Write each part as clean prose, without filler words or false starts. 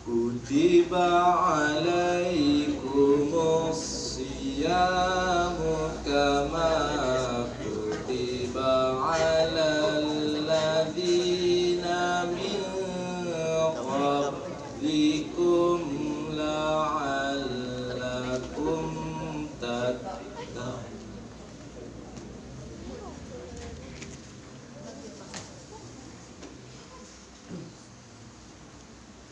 Kutiba alaikumus siyamu kama kutiba alal ladzina min qablikum la'allakum tattaqun.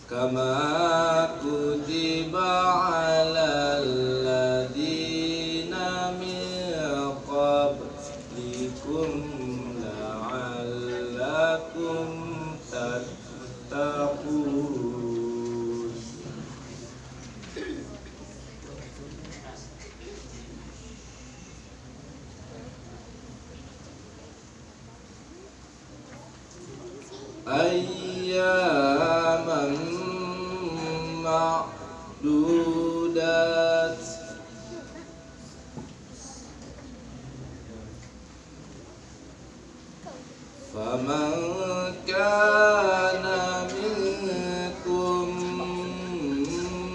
Kama kutiba alal ladzina min qablikum la'allakum tattaqun. Ayyaman ma'dudat. Faman kana minkum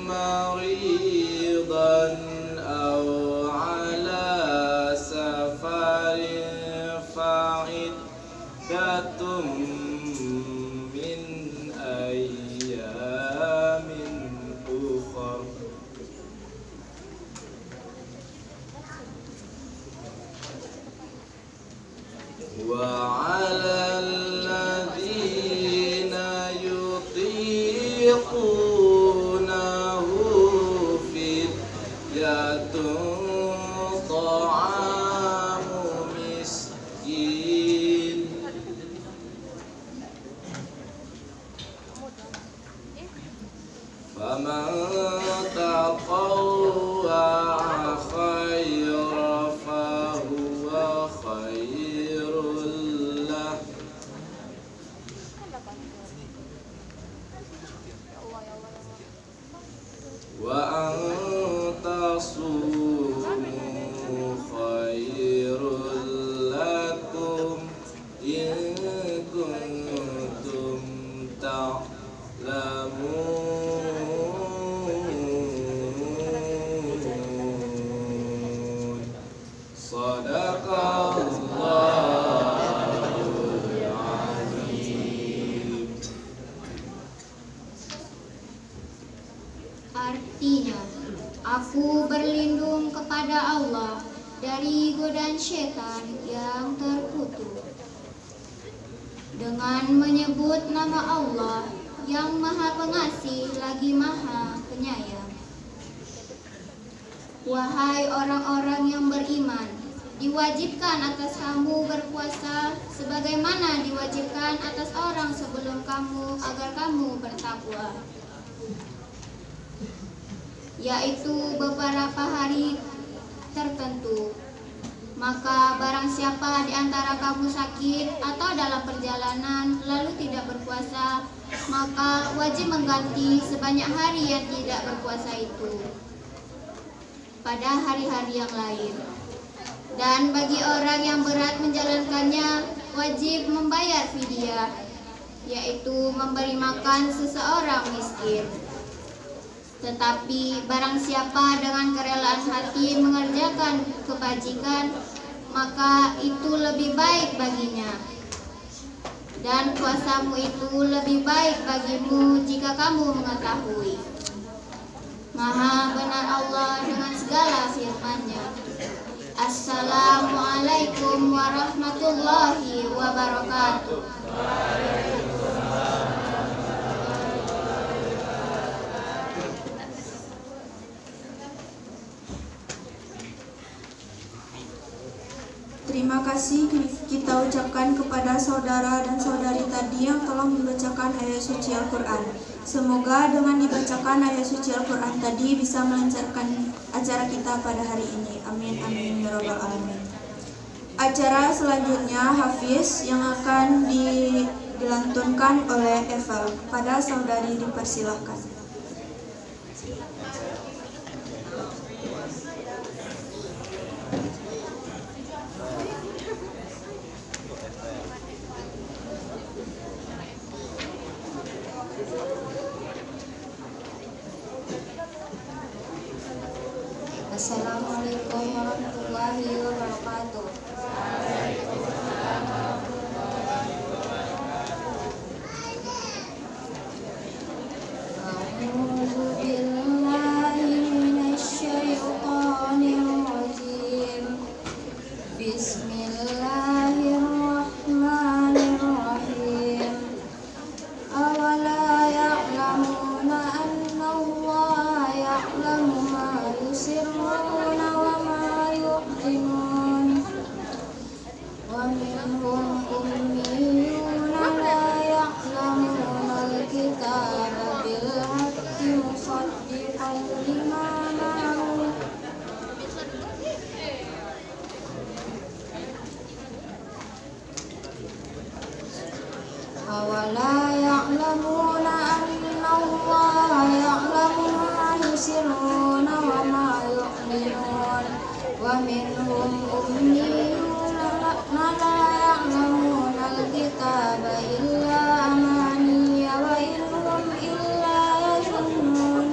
maridan aw ala safarin fa'iddatun min ayyamin ukhra. Wa 'alal ladzina yutiqunahu fidyatun ta'amu miskin. Faman taqawwa'a khairan fahuwa khairul lah. Wa an tasumu khairul lakum in kuntum ta'lamun. Shadaqallahul azim. Artinya, aku berlindung kepada Allah dari godaan syaitan yang terkutuk dengan menyebut nama Allah yang Maha Pengasih lagi Maha Penyayang. Wahai orang-orang yang beriman, diwajibkan atas kamu berpuasa sebagaimana diwajibkan atas orang sebelum kamu agar kamu bertakwa, yaitu beberapa hari tertentu. Maka barang siapa di antara kamu sakit atau dalam perjalanan lalu tidak berpuasa, maka wajib mengganti sebanyak hari yang tidak berpuasa itu pada hari-hari yang lain. Dan bagi orang yang berat menjalankannya, wajib membayar fidyah, yaitu memberi makan seseorang miskin. Tetapi barang siapa dengan kerelaan hati mengerjakan kebajikan, maka itu lebih baik baginya. Dan puasamu itu lebih baik bagimu jika kamu mengetahui. Maha benar Allah dengan segala firman-Nya. Assalamualaikum warahmatullahi wabarakatuh. Terima kasih kita ucapkan kepada saudara dan saudari tadi yang telah membacakan ayat suci Al-Quran. Semoga dengan dibacakan ayat suci Al-Quran tadi bisa melancarkan acara kita pada hari ini. Amin amin ya rabbal alamin. Acara selanjutnya Hafiz yang akan dilantunkan oleh Evel. Pada saudari dipersilahkan. Assalamualaikum warahmatullahi wabarakatuh. A'udzu billahi minasyaitonir rajim. Bismillahirrahmanirrahim. Awala ya'lamuna anna Allah ya'lamu ma yusirruna wa ma yu'linun. Wa minhum ummiyuna la ya'lamuna al-kitaba bil haqqi musaddiqan lima ma'ahum. Awala ya'lamuna anna Allah ya'lamu ma yusirruna wa ma yu'linun. Wa minhum ummiyuna la ya'lamuna al-kitaba illa amaniya wa innahum illa yazunnun.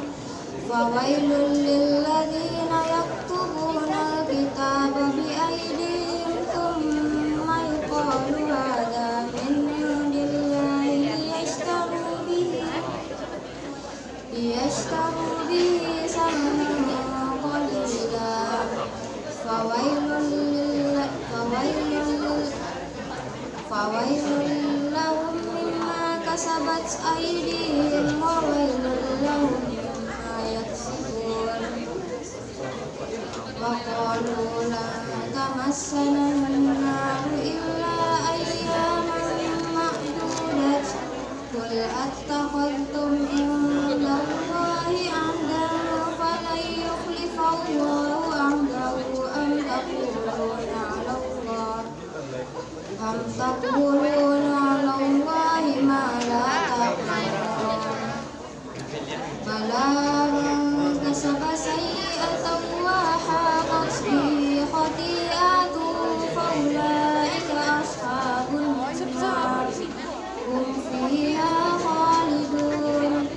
Fawailul lilladzina yaktubuna al-kitaba bi aydihim thumma yuqalu hadza min liyashtaru bihi samanan qalila. Fawailul lahum mimma kasabat aydihim wa wailul lahum mimma yaksibun. Wa qalu lan tamassana an-naru illa ayyaman ma'dudat. Qul attakhadhtum indallahi ahdan falan yukhlifallahu ahdahu am taquluna 'ala Allahi ma la ta'lamun. Bala man kasaba sayyi'atan wa haqat bihi khati'atuhu fa ulaika ashabun nar hum fiha khalidun.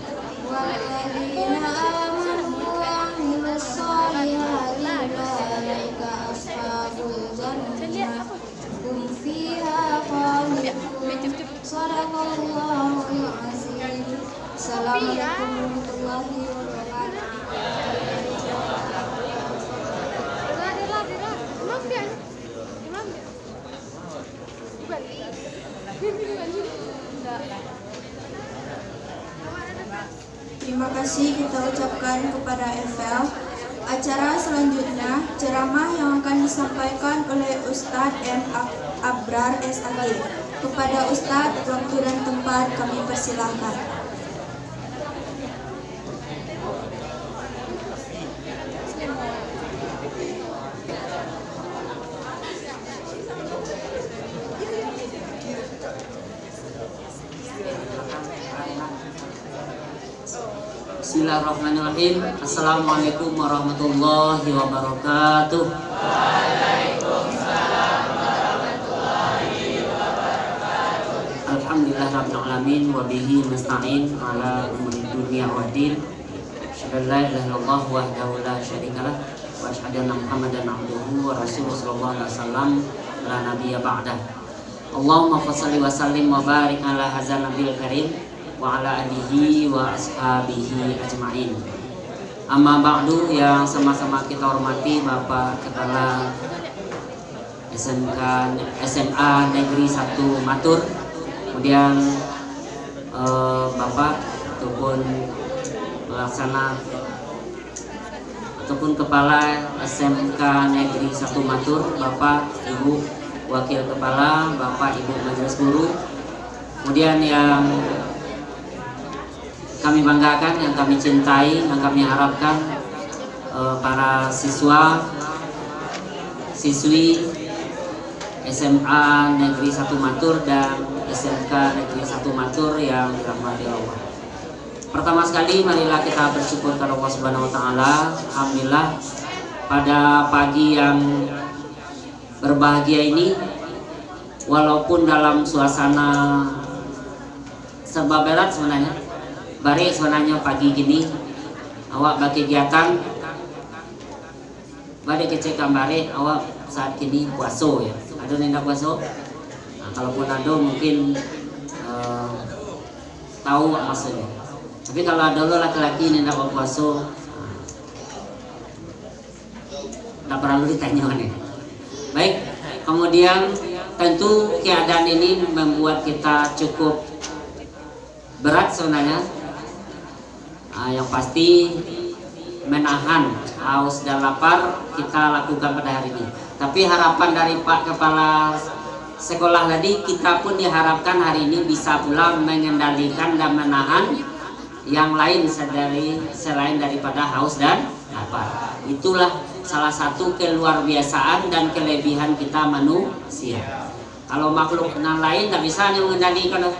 Walladzina amanu wa 'amilus solihati ulaika ashabul jannah hum fiha khalidun. Shadaqallahul azim. Assalamualaikum warahmatullahi Terima kasih kita ucapkan kepada Evel. Acara selanjutnya ceramah yang akan disampaikan oleh Ustadz M. Abrar SAG. Kepada Ustadz, waktu dan tempat kami persilahkan. Bismillahirrahmanirrahim. Assalamualaikum warahmatullahi wabarakatuh. Alhamdulillahirabbil alamin wa bihi nasta'in ala umuri dunya waddin. Asyhadu an la ilaha illallah wahdahu la syarikalah wa asyhadu anna Muhammadan abduhu wa rasuluhu sallallahu alaihi wasallam la nabiyya ba'dah. Allahumma shalli wa sallim wa barik ala hadzal nabiyil karim wa ala alihi wa ashabihi ajma'in. Amma ba'du, yang sama-sama kita hormati Bapak Kepala SMA Negeri 1 Matur, kemudian Bapak ataupun pelaksana ataupun Kepala SMK Negeri 1 Matur, Bapak, Ibu Wakil Kepala, Bapak, Ibu Majelis Guru, kemudian yang kami banggakan, yang kami cintai, yang kami harapkan para siswa siswi SMA Negeri 1 Matur dan SMK Negeri 1 Matur yang dirahmati Allah. Pertama sekali marilah kita bersyukur kepada Allah Subhanahu wa taala. Alhamdulillah pada pagi yang berbahagia ini, walaupun dalam suasana serba berat sebenarnya, bari sebenarnya pagi gini awak berkegiatan bari kecek kambare awak saat kini puasa ya. Ada yang puasa? Nah, kalaupun ada mungkin tahu maksudnya. Tapi kalau ada lo laki-laki yang tidak puasa, tidak perlu ditanya nih. Baik, kemudian tentu keadaan ini membuat kita cukup berat sebenarnya. Yang pasti menahan haus dan lapar kita lakukan pada hari ini. Tapi harapan dari Pak Kepala Sekolah tadi, kita pun diharapkan hari ini bisa pula mengendalikan dan menahan yang lain selain daripada haus dan lapar. Itulah salah satu keluarbiasaan dan kelebihan kita manusia. Kalau makhluk yang lain tidak bisa mengendalikan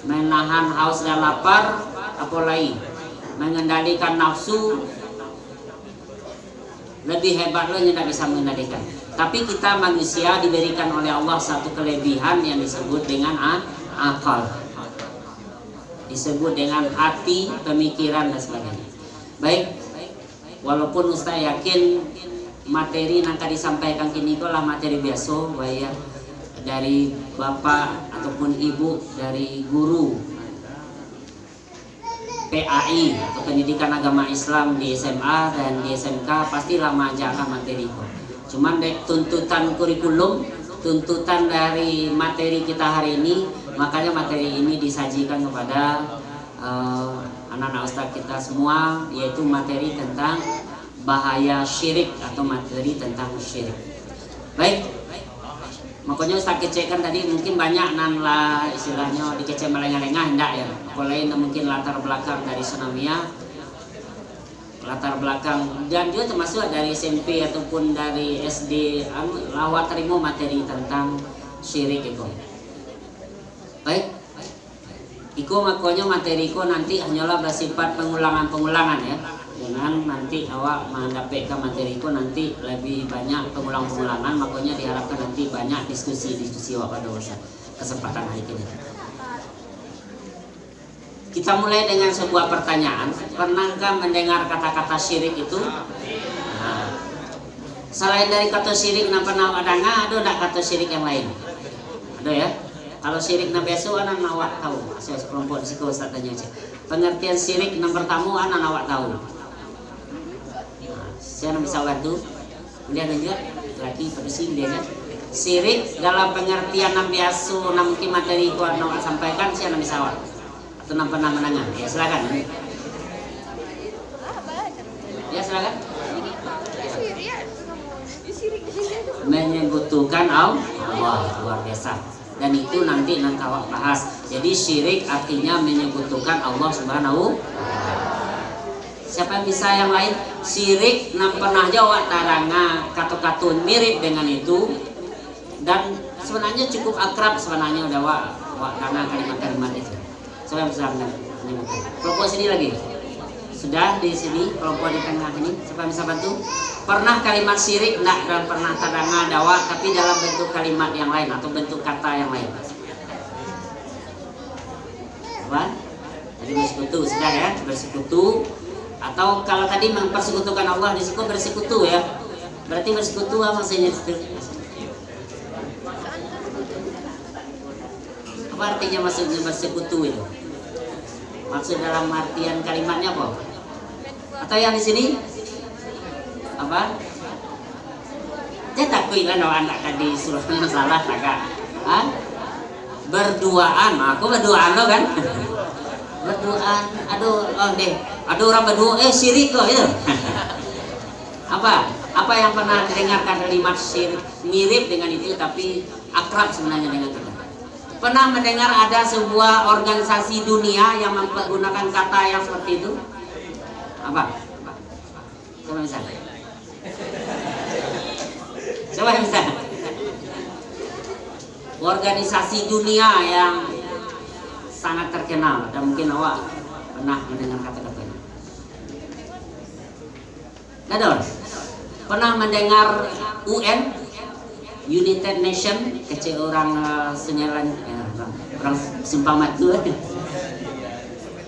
menahan haus dan lapar, apalagi mengendalikan nafsu. Lebih hebat lo yang tidak bisa mengendalikan. Tapi kita manusia diberikan oleh Allah satu kelebihan yang disebut dengan akal, disebut dengan hati, pemikiran dan sebagainya. Baik, walaupun Ustaz yakin materi yang akan disampaikan kini adalah materi biasa, ya, dari bapak ataupun ibu, dari guru PAI atau Pendidikan Agama Islam di SMA dan di SMK, pasti lama aja akan materi itu. Cuman tuntutan kurikulum, tuntutan dari materi kita hari ini, makanya materi ini disajikan kepada anak-anak ustaz kita semua, yaitu materi tentang bahaya syirik atau materi tentang syirik. Baik, makanya ustaz kecek kan tadi mungkin banyak nan lah istilahnya dikecek melengah-lengah, hendak ya. Apalagi mungkin latar belakang dari Sunamia, latar belakang dan juga termasuk dari SMP ataupun dari SD, lawat terima materi tentang syirik itu. Baik, Iko makanya materi ko nanti hanyalah bersifat pengulangan-pengulangan ya. Dengan nanti awak mendapatkan materi ko nanti lebih banyak pengulang-pengulangan, makanya diharapkan nanti banyak diskusi-diskusi awak pada kesempatan hari ini. Kita mulai dengan sebuah pertanyaan. Pernahkah mendengar kata-kata syirik itu? Nah, selain dari kata syirik, pernah ada kata syirik yang lain? Ada ya? Kalau syirik na beso anak awak tahu. Saya kelompok di situ Ustaz tanya aja. Pengertian syirik yang pertama anak awak tahu. Nah, saya bisa bantu. Kemudian juga lagi pedisi dia kan. Syirik dalam pengertian yang biasa, mungkin materi kuat awak sampaikan, saya bisa awak. Atau pernah mendengar? Ya silakan. Ya silakan. Menyebutkan Allah, luar biasa. Dan itu nanti awak bahas. Jadi syirik artinya menyebutkan Allah Subhanahu. Siapa yang bisa yang lain? Syirik pernah jawab taranga kata-kata mirip dengan itu, dan sebenarnya cukup akrab sebenarnya udah wak karena kalimat-kalimat itu. Siapa yang bisa menyebutkan? Kelompok sini lagi. Sudah di sini, kelompok di tengah ini, siapa bisa bantu? Pernah kalimat syirik enggak dan pernah taranga dawa tapi dalam bentuk kalimat yang lain atau bentuk kata yang lain? Apa? Tadi bersekutu, sudah ya, bersekutu. Atau kalau tadi mempersekutukan Allah, di situ bersekutu ya. Berarti bersekutu apa maksudnya itu? Apa artinya maksudnya bersekutu itu? Maksud dalam artian kalimatnya apa? Atau yang di sini? Apa? Dia takut lah anak tadi suruh salah tak? Berduaan, aku berduaan lo kan? Berduaan, aduh orang berdua, syirik kok itu. Apa yang pernah dengarkan kalimat syirik mirip dengan itu tapi akrab sebenarnya dengan kita? Pernah mendengar ada sebuah organisasi dunia yang menggunakan kata yang seperti itu? Apa? Coba bisa. Coba bisa. Organisasi dunia yang sangat terkenal dan mungkin awak pernah mendengar kata-katanya. Dador, pernah mendengar UN, United Nation, kecil orang senyalan, orang Simpamat tu.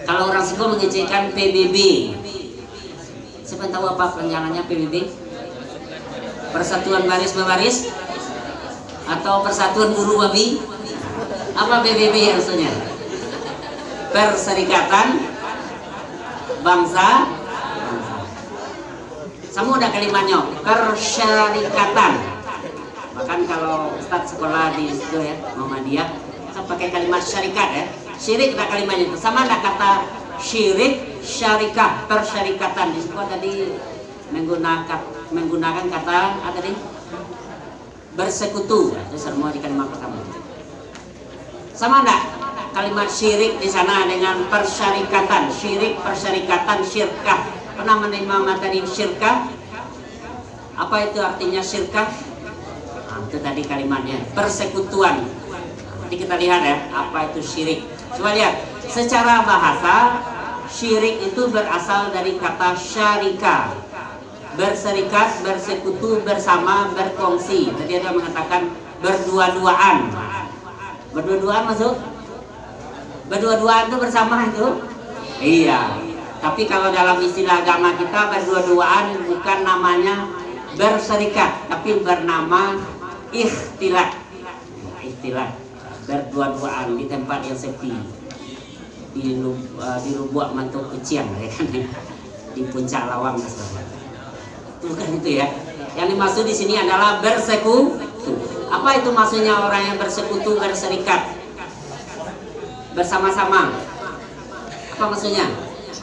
Kalau orang Singapura mengecekan PBB. Siapa tahu apa penjelasannya PBB? Persatuan Baris Berbaris atau Persatuan Buruh Babi? Apa PBB maksudnya? Perserikatan Bangsa. Sama udah kalimatnya, persyarikatan. Bahkan kalau Ustadz sekolah di situ ya, Muhammadiyah, kan pakai kalimat syarikat ya. Syirik ada kalimatnya itu. Sama ada kata syirik, syarikah, persyarikatan. Di situ tadi menggunakan kata apa tadi? Bersekutu. Itu semua di kalimat pertama. Sama enggak kalimat syirik di sana dengan persyarikatan? Syirik, persyarikatan, syirkah. Pernah menerima materi syirkah? Apa itu artinya syirkah? Nah, itu tadi kalimatnya persekutuan. Nanti kita lihat ya, apa itu syirik. Coba lihat, secara bahasa syirik itu berasal dari kata syarika, berserikat, bersekutu, bersama, berkongsi. Tadi ada mengatakan berdua-duaan. Berdua-duaan masuk? Berdua-duaan itu bersama itu? Iya. Tapi kalau dalam istilah agama kita berdua-duaan bukan namanya berserikat, tapi bernama ikhtilat. Ikhtilat, berdua-duaan di tempat yang sepi, di Lubuk Mantuk Keciang, ya kan? Di Puncak Lawang, itu bukan itu ya. Yang dimaksud di sini adalah bersekutu. Apa itu maksudnya orang yang bersekutu, berserikat, bersama-sama? Apa maksudnya?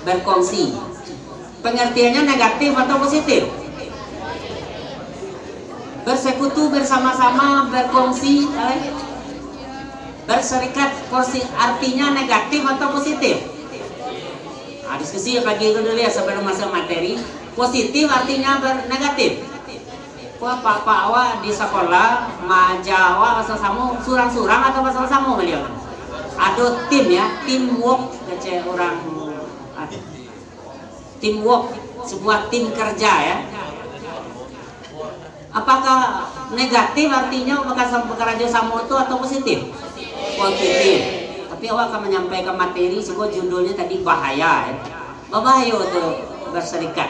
Berkongsi. Pengertiannya negatif atau positif? Bersekutu, bersama-sama, berkongsi, berserikat, artinya negatif atau positif? Nah, diskusi pagi itu dulu ya sebelum masuk materi. Positif artinya negatif. Wah, pak awak di sekolah majawa asal samu surang-surang atau asal samu beliau? Ada tim ya, teamwork kece orang. Teamwork, sebuah tim kerja ya. Apakah negatif artinya bekerja sama itu atau positif? Positif. Tapi awak akan menyampaikan materi sebuah judulnya tadi bahaya ya. Bahaya itu berserikat.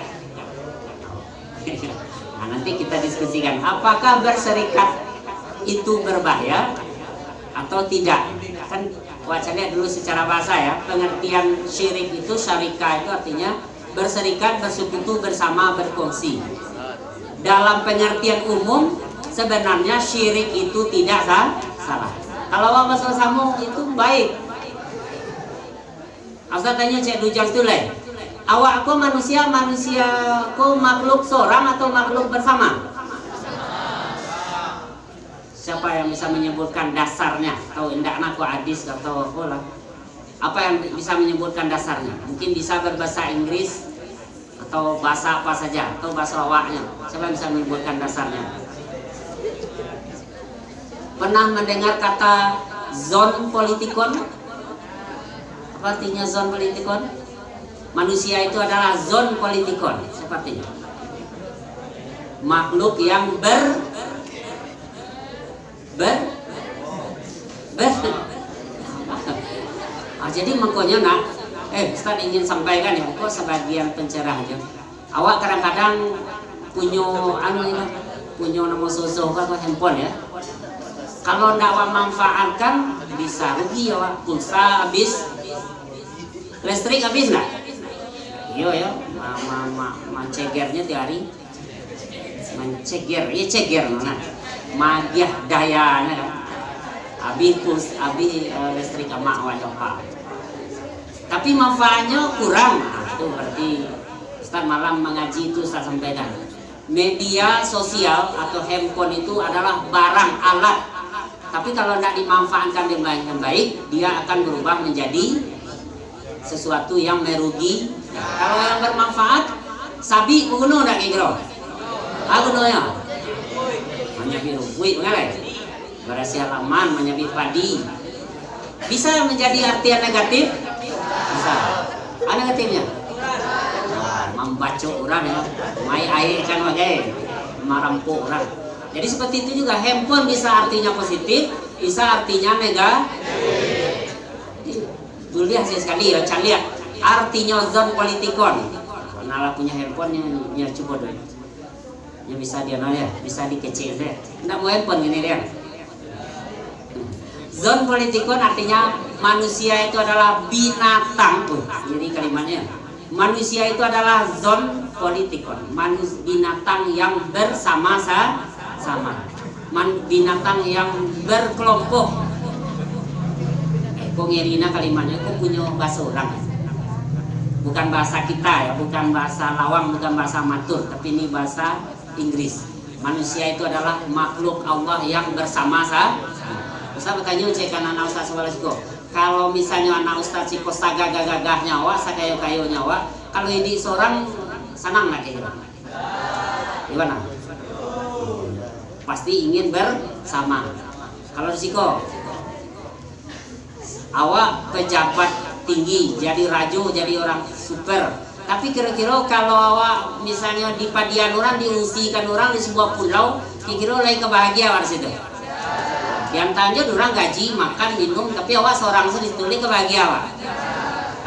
Nah, nanti kita diskusikan apakah berserikat itu berbahaya atau tidak. Kan baca lihat dulu secara bahasa ya. Pengertian syirik itu, syarika itu artinya berserikat, bersekutu, bersama, berkongsi. Dalam pengertian umum sebenarnya syirik itu tidak salah. Kalau awak bersama itu baik. Ustaz tanya Cik Dujang itu lah. Awak aku manusia aku makhluk seorang atau makhluk bersama? Siapa yang bisa menyebutkan dasarnya? Atau indak aku hadis atau apa? Apa yang bisa menyebutkan dasarnya? Mungkin bisa berbahasa Inggris atau bahasa apa saja atau bahasa awaknya. Siapa yang bisa menyebutkan dasarnya? Pernah mendengar kata zon politikon? Apa artinya zon politikon? Manusia itu adalah zon politikon. Sepertinya makhluk yang jadi makanya nak Ustaz ingin sampaikan ya, kok sebagian pencerah aja. Awak kadang-kadang punya punya nomor sosok atau handphone ya. Kalau ndak awak manfaatkan bisa rugi awak. Pulsa habis, listrik habis nggak? Iya ya, mencegernya tiap hari. Menceger, ya ceger mana? Magiah dayanya kan. Habis listrik sama awak coba. Tapi manfaatnya kurang. Nah, itu berarti Ustaz malam mengaji itu Ustaz sampaikan. Media sosial atau handphone itu adalah barang alat. Tapi kalau tidak dimanfaatkan dengan baik, dia akan berubah menjadi sesuatu yang merugi. Kalau yang bermanfaat, Sabi kuno ndak kira? Kuno ya. Menyabi rumput mengalai. Berasi halaman menyabi padi. Bisa menjadi artian negatif? Bisa. Ada negatifnya? Membaca orang ya, mai air kan bagai merampok orang. Jadi seperti itu juga handphone bisa artinya positif, bisa artinya negatif. Dulu lihat sekali ya, lihat artinya zon politikon. Nala punya handphone yang coba dulu. Yang bisa dia nanya, bisa dikecil deh. Nggak mau handphone gini dia. Zon politikon artinya manusia itu adalah binatang. Jadi kalimatnya manusia itu adalah zon politikon, binatang yang bersama-sama, binatang yang berkelompok. Kok ngerina kalimatnya, kok punya bahasa orang, bukan bahasa kita ya, bukan bahasa lawang, bukan bahasa matur, tapi ini bahasa Inggris. Manusia itu adalah makhluk Allah yang bersama-sama. Ustaz bertanya cek anak Ustaz Walasiko, kalau misalnya anak Ustaz Ciko sagagah-gagah nyawa, sakayo-kayo nyawa, kalau ini seorang senang nggak kira? Gimana? Pasti ingin bersama. Kalau Ciko, awak pejabat tinggi, jadi rajo, jadi orang super. Tapi kira-kira kalau awak misalnya di padian orang, diungsikan orang di sebuah pulau, kira-kira lagi kebahagiaan di situ. Yang tanya orang gaji, makan, minum, tapi awak seorang sendiri ditulis kebahagiaan.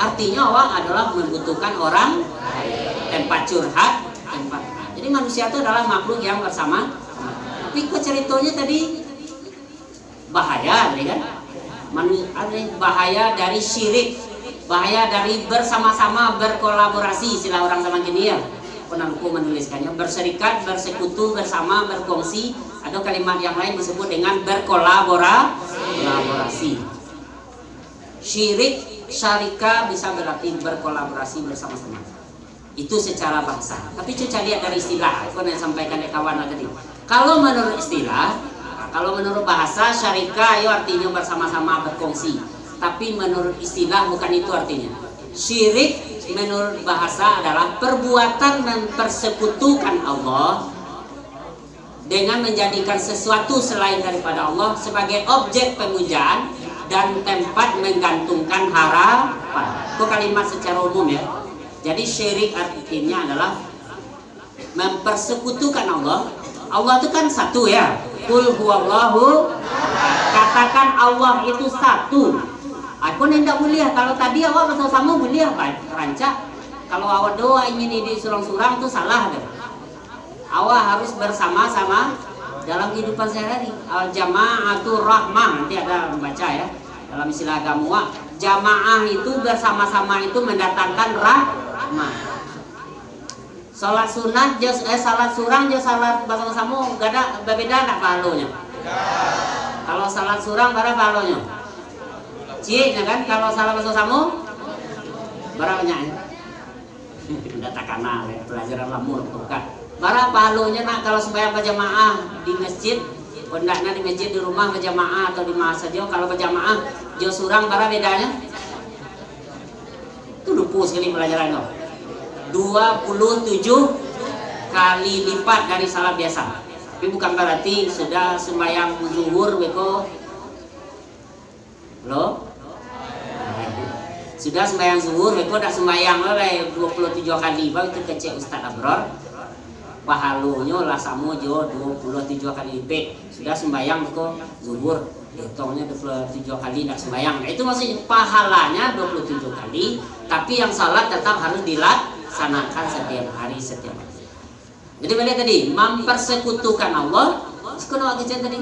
Artinya awak adalah membutuhkan orang, tempat curhat, tempat. Jadi manusia itu adalah makhluk yang bersama. Tapi kok ceritanya tadi bahaya, kan? Bahaya dari syirik, bahaya dari bersama-sama berkolaborasi, istilah orang zaman kini ya. Penangku menuliskannya berserikat, bersekutu, bersama, berkongsi. Ada kalimat yang lain disebut dengan berkolaborasi. Syirik, syarika bisa berarti berkolaborasi bersama-sama. Itu secara bahasa. Tapi coba lihat dari istilah. Aku yang sampaikan ke kawan tadi. Kalau menurut istilah, kalau menurut bahasa syarika itu artinya bersama-sama berkongsi. Tapi menurut istilah bukan itu artinya. Syirik menurut bahasa adalah perbuatan mempersekutukan Allah dengan menjadikan sesuatu selain daripada Allah sebagai objek pemujaan dan tempat menggantungkan harapan. Itu kalimat secara umum ya. Jadi syirik artinya adalah mempersekutukan Allah. Allah itu kan satu ya. Qul huwallahu. Katakan Allah itu satu. Aku tidak boleh. Kalau tadi awak bersama boleh rancak. Kalau awak doa ingin di surang-surang itu salah deh. Awak harus bersama-sama dalam kehidupan sehari-hari. Al-jama'atul rahmah, nanti ada membaca ya dalam istilah agama. Jamaah itu bersama-sama itu mendatangkan rahmah. Salat sunat, salat surang, salat bersama-sama gak ada berbeda tak pahalanya. Kalau salat surang berapa pahalanya? Cik, kan? Kalau salat bersama-sama berapa banyak? Tidak tak kenal ya, pelajaran lamur bukan. Berapa pahalanya nak kalau sembahyang berjamaah di masjid, hendaknya di masjid, di rumah berjamaah atau di mana saja. Kalau berjamaah, jauh surang berapa bedanya? Itu lupa sekali pelajaran itu. 27 kali lipat dari salat biasa. Tapi bukan berarti sudah sembahyang zuhur beko loh. Sudah sembahyang zuhur beko dah sembahyang oleh 27 kali baru itu kecek Ustaz Abror. Pahalanya lah sama jo 27 kali lipat. Sudah sembahyang beko zuhur, hitungnya 27 kali tidak sembahyang. Nah, itu maksudnya pahalanya 27 kali, tapi yang salat tetap harus dilaksanakan setiap hari, setiap hari. Jadi balik tadi mempersekutukan Allah. Sekolah kecil tadi.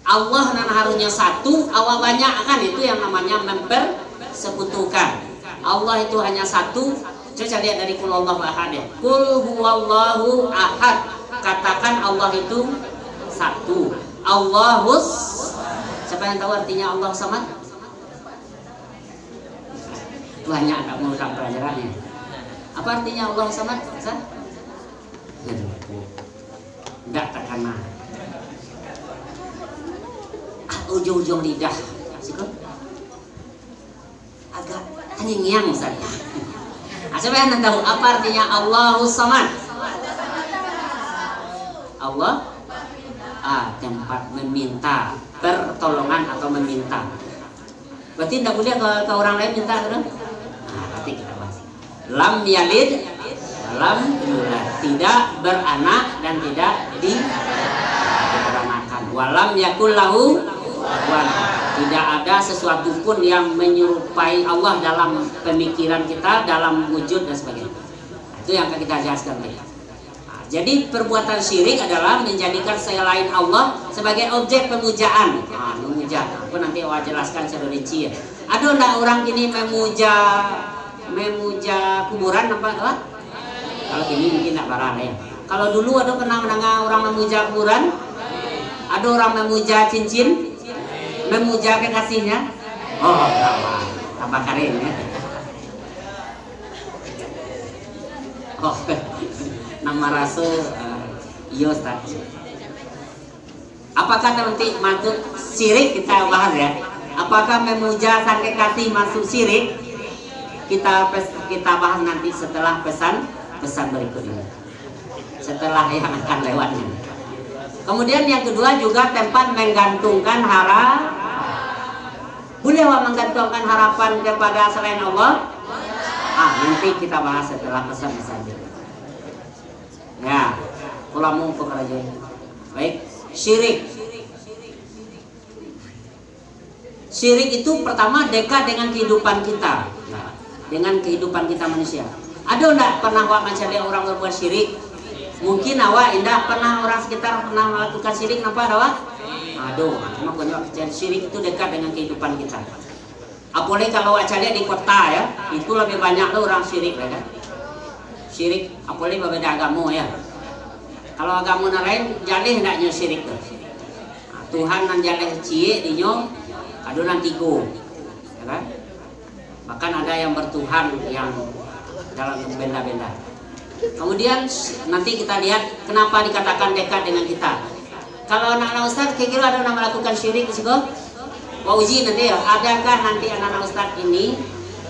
Allah nan harusnya satu, awal banyak kan, itu yang namanya mempersekutukan. Allah itu hanya satu. Coba lihat dari Qul Huwallahu Ahad ya. Qul Huwallahu Ahad. Katakan Allah itu satu. Allahus. Siapa yang tahu artinya Allah Samad? Banyak tak mau ulang pelajarannya. Apa artinya Allah Samad? Tidak terkenal. Ujung-ujung lidah agak tanyang saya. Nah, coba anda tahu apa artinya Allahus Samad? Allah tempat meminta pertolongan atau meminta. Berarti tidak boleh ke orang lain minta, kan? Nah, nanti kita bahas. Lam yalid, lam yulad, tidak beranak dan tidak diberanakan. Walam yakul lahu kufuwan. Tidak ada sesuatu pun yang menyerupai Allah dalam pemikiran kita, dalam wujud dan sebagainya. Itu yang akan kita jelaskan tadi. Jadi perbuatan syirik adalah menjadikan selain Allah sebagai objek pemujaan. Memuja. Aku nanti awak jelaskan secara rinci ya. Ada enggak orang ini memuja kuburan apa? Kalau ini mungkin enggak barang ya. Kalau dulu ada pernah mendengar orang memuja kuburan? Ada orang memuja cincin? Memuja kekasihnya? Oh, tambah keren ya. Oh. Nama rasul iya Ustaz. Apakah nanti masuk syirik kita bahas ya? Apakah memuja sang kekasih masuk syirik? Kita bahas nanti setelah pesan berikut ini. Setelah yang akan lewatnya. Kemudian yang kedua juga tempat menggantungkan harapan. Boleh menggantungkan harapan kepada selain Allah? Nanti kita bahas setelah pesan-pesan berikut. Ya, ulamu pekerjaan. Baik, syirik. Syirik itu pertama dekat dengan kehidupan kita, dengan kehidupan kita manusia. Ada enggak pernah awak mencari orang berbuat syirik? Mungkin awak indah pernah orang sekitar pernah melakukan syirik, nampak awak? Aduh, cuma banyak syirik itu dekat dengan kehidupan kita. Apalagi kalau awak cari di kota ya, itu lebih banyak tuh orang syirik kan? Syirik apalagi berbeda agama ya. Kalau agama lain jalih hendaknya syirik tuh. Tuhan nan jalih cie dinyo adunan tigo, ya kan? Bahkan ada yang bertuhan yang dalam benda-benda. Kemudian nanti kita lihat kenapa dikatakan dekat dengan kita. Kalau anak-anak Ustaz kira-kira ada yang melakukan syirik sih kok? Wah uji nanti ya. Adakah nanti anak-anak Ustaz ini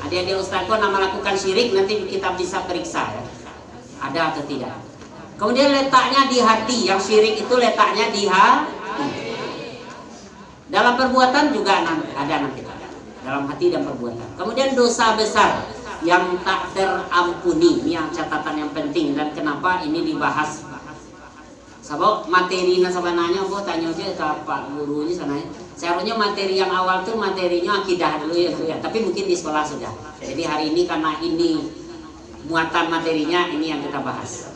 adik-adik Ustaz kok melakukan syirik, nanti kita bisa periksa ya. Ada atau tidak. Kemudian letaknya di hati. Yang syirik itu letaknya di hati. Dalam perbuatan juga ada nanti. Dalam hati dan perbuatan. Kemudian dosa besar yang tak terampuni. Ini yang catatan yang penting. Dan kenapa ini dibahas. Sebab materinya sebenarnya aku tanya aja ke Pak Gurunya sana. Seharusnya materi yang awal tuh materinya akidah dulu ya. Tapi mungkin di sekolah sudah. Jadi hari ini karena ini muatan materinya, ini yang kita bahas.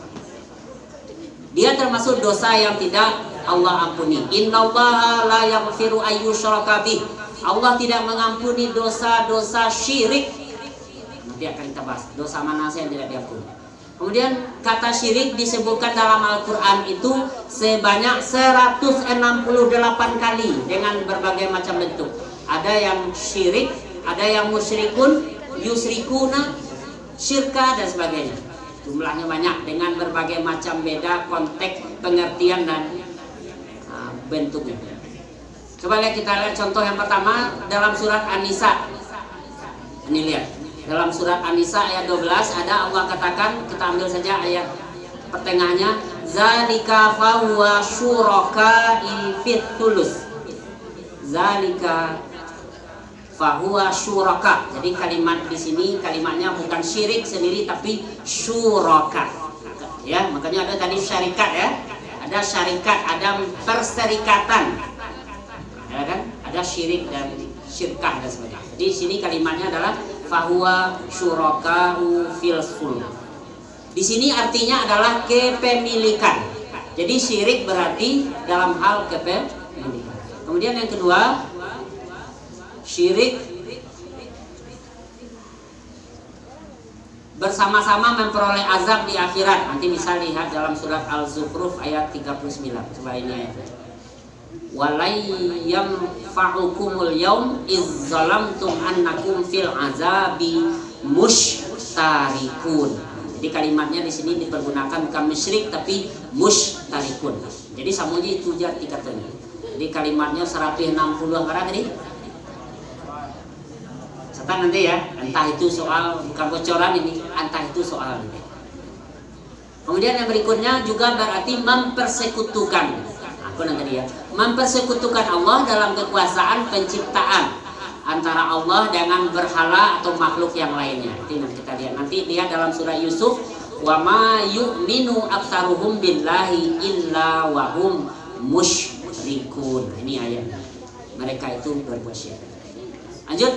Dia termasuk dosa yang tidak Allah ampuni. Innallaha la yaghfiru ayyushraka bih. Allah tidak mengampuni dosa-dosa syirik. Nanti akan kita bahas dosa mana saja yang tidak diampuni. Kemudian kata syirik disebutkan dalam Al-Quran itu sebanyak 168 kali dengan berbagai macam bentuk. Ada yang syirik, ada yang musyrikun, yusrikuna, syirka dan sebagainya. Jumlahnya banyak dengan berbagai macam beda konteks pengertian dan bentuknya. Coba lihat, kita lihat contoh yang pertama dalam surat An-Nisa. Ini lihat dalam surat An-Nisa ayat 12 ada Allah katakan, kita ambil saja ayat pertengahnya, zalika fahuwa syuraka'i fit tulus. Zalika fahuwa syuraka. Jadi kalimat di sini kalimatnya bukan syirik sendiri tapi syuraka. Ya, makanya ada tadi syarikat ya. Ada syarikat, ada perserikatan. Ya kan? Ada syirik dan syirkah dan sebagainya. Jadi di sini kalimatnya adalah fahuwa syuraka'u fil sulh. Di sini artinya adalah kepemilikan. Jadi syirik berarti dalam hal kepemilikan. Kemudian yang kedua, syirik bersama-sama memperoleh azab di akhirat. Nanti bisa lihat dalam surat Al-Zukhruf ayat 39. Coba ini ayat. Walai yanfa'ukumul yaum iz zalamtum annakum fil azabi mushtarikun. Jadi kalimatnya di sini dipergunakan bukan musyrik tapi mushtarikun. Jadi samuji itu arti katanya. Jadi kalimatnya 160 angkara tadi. 160 Catat nanti ya, entah itu soal bukan bocoran ini, entah itu soal ini. Kemudian yang berikutnya juga berarti mempersekutukan. Aku nanti ya, mempersekutukan Allah dalam kekuasaan penciptaan antara Allah dengan berhala atau makhluk yang lainnya. Itu yang kita lihat nanti, lihat dalam surah Yusuf, wa ma yu'minu aktsaruhum billahi illa wa hum musyrikun. Ini ayat. Mereka itu berbuat syirik. Lanjut,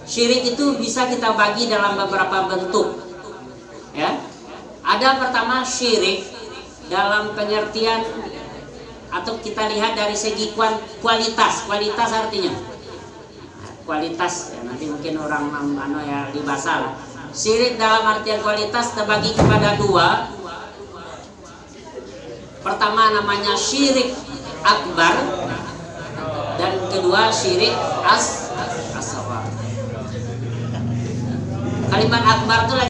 syirik itu bisa kita bagi dalam beberapa bentuk. Ya. Ada pertama syirik dalam pengertian atau kita lihat dari segi kualitas artinya kualitas ya, nanti mungkin orang ya di bahasa lah. Syirik dalam artian kualitas terbagi kepada dua. Pertama namanya syirik akbar dan kedua syirik asghar. Kalimat akbar itu lagi